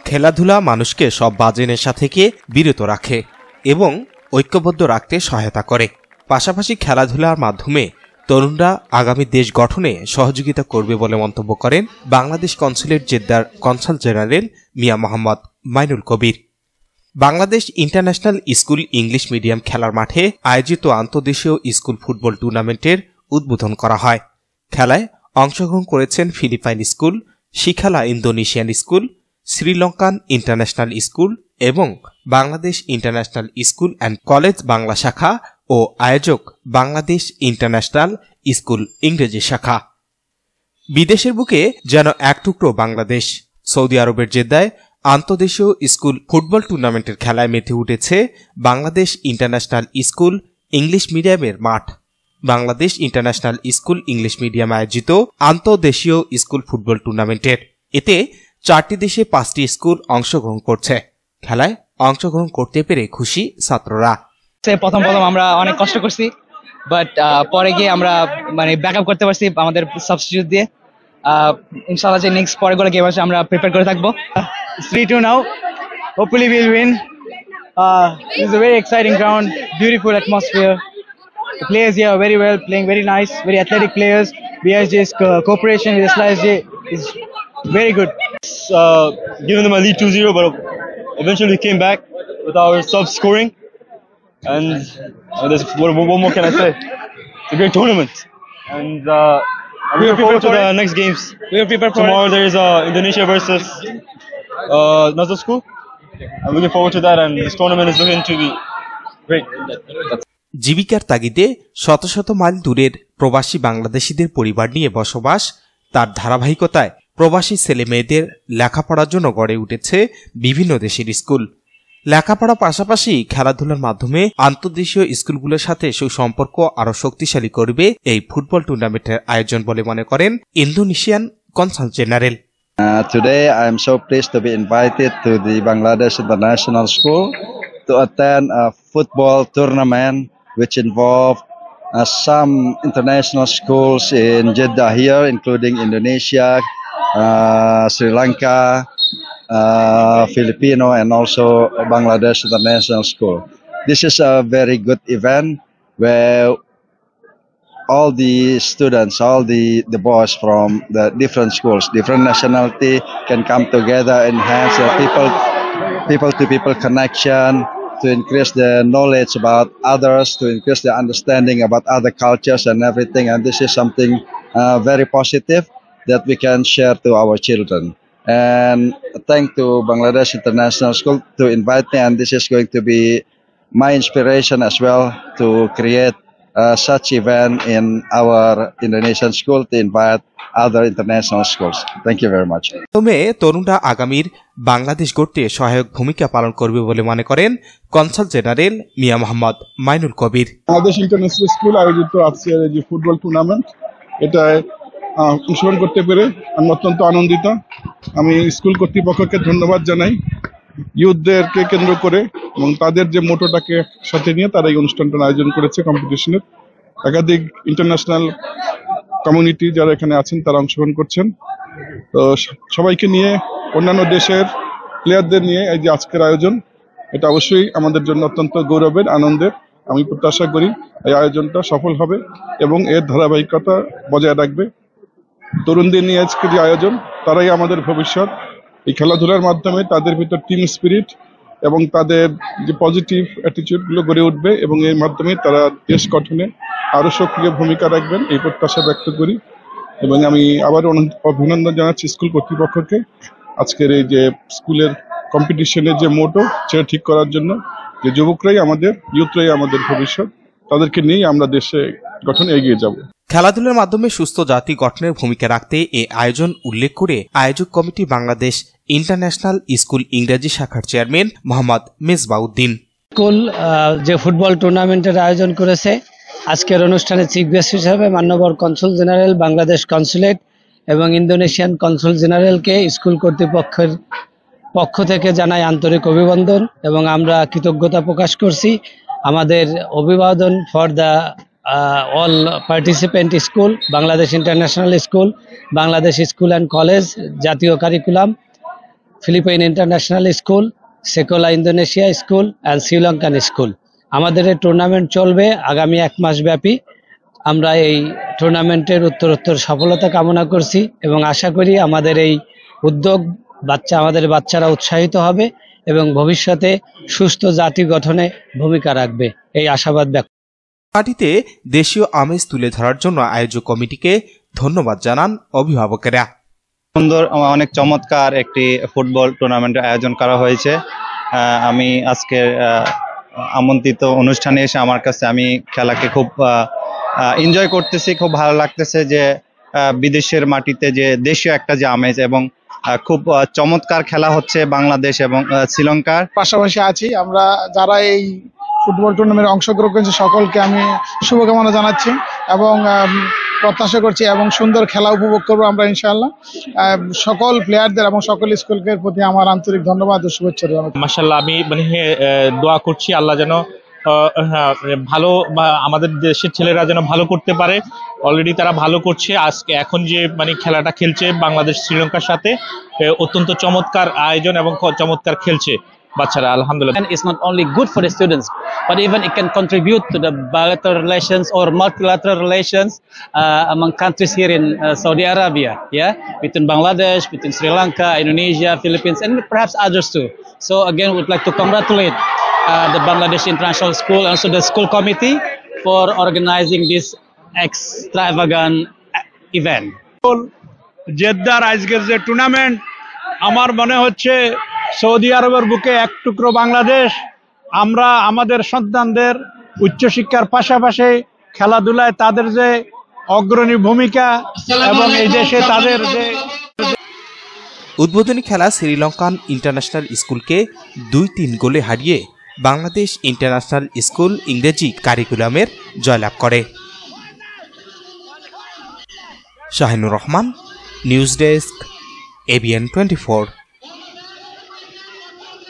খেলাধুলা মানুষকে সব বাজে নেশা থেকে বিরত রাখে এবং ঐক্যবদ্ধ রাখতে সহায়তা করে। পাশাপাশি খেলাধুলার মাধ্যমে তরুণরা আগামী দেশ গঠনে সহযোগিতা করবে বলে মন্তব্য করেন বাংলাদেশ কনসুলেট জেদ্দার consul general Mia Mohammad Mainul Kabir. Bangladesh international school English medium খেলার মাঠে আয়োজিত আন্তর্দেশীয় স্কুল ফুটবল টুর্নামেন্টের উদ্বোধন করা হয়। খেলায় অংশগ্রহণ করেছেন ফিলিপাইন স্কুল, শিখালা Indonesian school, Sri Lankan international school এবং Bangladesh international school and college Bangla শাখা ও আয়োজক বাংলাদেশ ইন্টারন্যাশনাল স্কুল ইংরেজি শাখা। বিদেশের বুকে যেন এক টুকরো বাংলাদেশ। সৌদি আরবের জেদ্দায় আন্তর্দেশীয় স্কুল ফুটবল টুর্নামেন্টের খেলায় মেতে উঠেছে বাংলাদেশ ইন্টারন্যাশনাল স্কুল ইংলিশ মিডিয়ামের মাঠ। Bangladesh international school English medium আয়োজিত আন্তর্দেশীয় স্কুল ফুটবল টুর্নামেন্টের এতে 4টি দেশে 5টি স্কুল অংশগ্রহণ করছে। খেলায় অংশগ্রহণ করতে পেরে খুশি ছাত্ররা। প্রথম আমরা অনেক কষ্ট করছি, বাট পরে গিয়ে আমরা ব্যাকআপ করতে পারছি আমাদের সাবস্টিটিউট দিয়ে। ইনশাআল্লাহ যে নেক্সট পরের গেম আছে আমরা প্রিপেয়ার করে থাকবো। 3-2 now. Hopefully we'll win. It's a very exciting ground, beautiful atmosphere. The players here are very well, playing very nice, very athletic players. BSJ's cooperation with SLSJ is very good. Giving them a lead 2-0, but eventually we came back with our subs scoring. And what more can I say? It's a great tournament. And I'm looking forward to the next games. Tomorrow there is Indonesia versus Nazar School. I'm looking forward to that, and this tournament is looking to be great. জীবিকার তাগিদে শত শত mile দূরের প্রবাসী বাংলাদেশিদের পরিবার নিয়ে বসবাস, তার ধারাবাহিকতায় প্রবাসী ছেলে মেয়েদের লেখাপড়ার জন্য গড়ে উঠেছে বিভিন্ন দেশের স্কুল। লেখাপড়ার পাশাপাশি খেলাধুলার মাধ্যমে আন্তর্দেশীয় স্কুলগুলোর সাথে সুসম্পর্ক আরও শক্তিশালী করবে এই ফুটবল টুর্নামেন্টের আয়োজন বলে মনে করেন Indonesian consul general. Today I am so pleased to be invited to the Bangladesh International School to attend a football tournament which involved some international schools in Jeddah here, including Indonesia, Sri Lanka, Filipino, and also Bangladesh International School. This is a very good event where all the students, all the boys from the different schools, different nationality can come together, enhance the people-to-people connection, to increase the knowledge about others, to increase the understanding about other cultures and everything. And this is something very positive that we can share to our children. And thank to Bangladesh International School to invite me, and this is going to be my inspiration as well to create such event in our Indonesian school, to invite other international schools. Thank you very much. তরুণরা আগামীর বাংলাদেশ গড়তে সহায়ক ভূমিকা পালন করবে বলে মনে করেন consul general Mia Mohammad Mainul Kabir. Bangladesh international school আয়োজিত আজকের যে ফুটবল টুর্নামেন্ট, এটায় অংশগ্রহণ করতে পেরে আমি অত্যন্ত আনন্দিত। আমি স্কুল কর্তৃপক্ষকে ধন্যবাদ জানাই, ইউথদেরকে কেন্দ্র করে এবং তাদের যে মোটোটাকে সাথে নিয়ে তারা এই অনুষ্ঠানটা আয়োজন করেছে। কম্পিটিশনের একাধিক ইন্টারন্যাশনাল কমিউনিটি যারা এখানে আছেন তারা অংশগ্রহণ করছেন। তো সবাইকে নিয়ে, অন্যান্য দেশের প্লেয়ারদের নিয়ে এই যে আজকের আয়োজন, এটা অবশ্যই আমাদের জন্য অত্যন্ত গৌরবের, আনন্দের। আমি প্রত্যাশা করি এই আয়োজনটা সফল হবে এবং এর ধারাবাহিকতা বজায় রাখবে। তরুণদের নিয়ে আজকে যে আয়োজন, তারাই আমাদের ভবিষ্যৎ। এই খেলাধুলার মাধ্যমে তাদের ভিতর টিম স্পিরিট এবং তাদের যে পজিটিভ অ্যাটিটিউডগুলো গড়ে উঠবে এবং এর মাধ্যমে তারা দেশ গঠনে আরও সক্রিয় ভূমিকা রাখবেন, এই প্রত্যাশা ব্যক্ত করি। এবং আমি আবার অভিনন্দন জানাচ্ছি স্কুল কর্তৃপক্ষকে আজকের এই যে স্কুলের কম্পিটিশনের যে মোটো সেটা ঠিক করার জন্য। যে যুবকরাই আমাদের, ইউথরাই আমাদের ভবিষ্যৎ, তাদেরকে নিয়েই আমরা দেশে গঠনে এগিয়ে যাব। খেলাধুলার মাধ্যমে সুস্থ জাতি গঠনের ভূমিকা রাখতে এই আয়োজন উল্লেখ করে আয়োজক কমিটি বাংলাদেশ ইন্টারন্যাশনাল স্কুল ইংরেজি শাখার চেয়ারম্যান মোহাম্মদ মেজবাউদ্দিন। স্কুল যে ফুটবল টুর্নামেন্টের আয়োজন করেছে, আজকের অনুষ্ঠানে চিফ গেস্ট হিসেবে মাননীয় কনসুল জেনারেল বাংলাদেশ কনসুলেট এবং ইন্দোনেশিয়ান কনসুল জেনারেলকে স্কুল কর্তৃপক্ষের পক্ষ থেকে জানাই আন্তরিক অভিনন্দন এবং আমরা কৃতজ্ঞতা প্রকাশ করছি। আমাদের অভিবাদন for the all participant school, Bangladesh International School, Bangladesh School and College, জাতীয় কারিকুলাম ফিলিপাইন ইন্টারন্যাশনাল স্কুল, সেকোলা Indonesia school and Sri Lankan school. আমাদের এই টুর্নামেন্ট চলবে আগামী 1 মাস ব্যাপী। আমরা এই টুর্নামেন্টের উত্তরোত্তর সফলতা কামনা করছি এবং আশা করি আমাদের এই উদ্যোগ আমাদের বাচ্চারা উৎসাহিত হবে এবং ভবিষ্যতে সুস্থ জাতি গঠনে ভূমিকা রাখবে, এই আশাবাদ ব্যক্ত। পার্টিতে দেশীয় আমেজ তুলে ধরার জন্য আয়োজক কমিটিকে ধন্যবাদ জানান অভিভাবকেরা। সুন্দর, অনেক চমৎকার একটি ফুটবল টুর্নামেন্টের আয়োজন করা হয়েছে। আমি আজকের আমন্ত্রিত অনুষ্ঠানে এসে আমার কাছে আমি খেলাকে খুব এনজয় করতেছি, খুব ভালো লাগতেছে যে বিদেশের মাটিতে যে দেশীয় একটা যে আমেজ এবং খুব চমৎকার খেলা হচ্ছে বাংলাদেশ এবং শ্রীলঙ্কার। পাশাপাশি আছি আমরা যারা এই ফুটবল টুর্নামেন্টে অংশগ্রহণ করেছে সকলকে আমি শুভকামনা জানাচ্ছি এবং প্রত্যাশা করছি এবং সুন্দর খেলা উপভোগ করবো আমরা ইনশাআল্লাহ। সকল প্লেয়ারদের এবং সকল স্কুলকে প্রতি আমার আন্তরিক ধন্যবাদ ও শুভেচ্ছা জানাচ্ছি। মাশাআল্লাহ, আমি দোয়া করছি আল্লাহ যেন ভালো আমাদের দেশের ছেলেরা যেন ভালো করতে পারে। অলরেডি তারা ভালো করছে। আজকে এখন যে খেলাটা খেলছে বাংলাদেশ শ্রীলঙ্কার সাথে, অত্যন্ত চমৎকার আয়োজন এবং চমৎকার খেলছে বাচ্চারা, আলহামদুলিল্লাহ। It's not only good for the students, but even it can contribute to the bilateral relations or multilateral relations among countries here in Saudi Arabia, between Bangladesh, between Sri Lanka, Indonesia, Philippines, and perhaps others too. So again, we'd like to congratulate the Bangladesh International School and also the school committee for organizing this extravagant event. জেদ্দার আজকের যে tournament, আমার মনে হচ্ছে Saudi আরবের বুকে এক টুকরো বাংলাদেশ। আমরা আমাদের সন্তানদের উচ্চশিক্ষার পাশাপাশি খেলাধুলায় তাদের যে অগ্রণী ভূমিকা এবং এই দেশে তাদের যে উদ্বোধনী খেলা শ্রীলঙ্কান ইন্টারন্যাশনাল স্কুলকে 2-3 গোলে হারিয়ে বাংলাদেশ ইন্টারন্যাশনাল স্কুল ইংরেজি কারিকুলামের জয়লাভ করে। Shahinur Rahman, news desk, ABN 24।